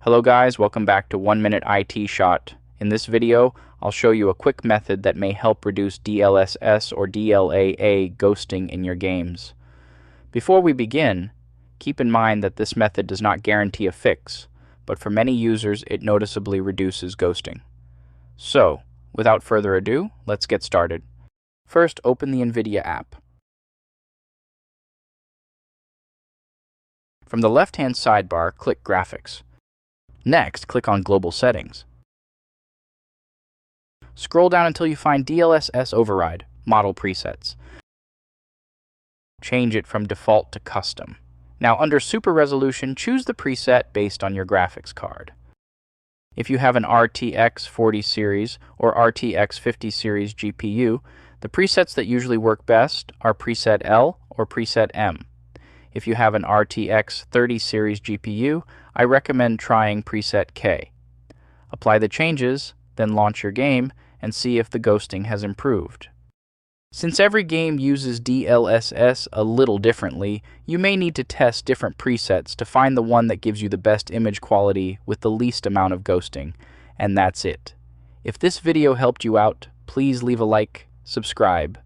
Hello guys, welcome back to 1 Minute IT Shot. In this video, I'll show you a quick method that may help reduce DLSS or DLAA ghosting in your games. Before we begin, keep in mind that this method does not guarantee a fix, but for many users it noticeably reduces ghosting. So, without further ado, let's get started. First, open the NVIDIA app. From the left-hand sidebar, click Graphics. Next, click on Global Settings. Scroll down until you find DLSS Override, Model Presets. Change it from Default to Custom. Now, under Super Resolution, choose the preset based on your graphics card. If you have an RTX 40 series or RTX 50 series GPU, the presets that usually work best are Preset L or Preset M. If you have an RTX 30 series GPU, I recommend trying Preset K. Apply the changes, then launch your game and see if the ghosting has improved. Since every game uses DLSS a little differently, you may need to test different presets to find the one that gives you the best image quality with the least amount of ghosting. And that's it. If this video helped you out, please leave a like, subscribe,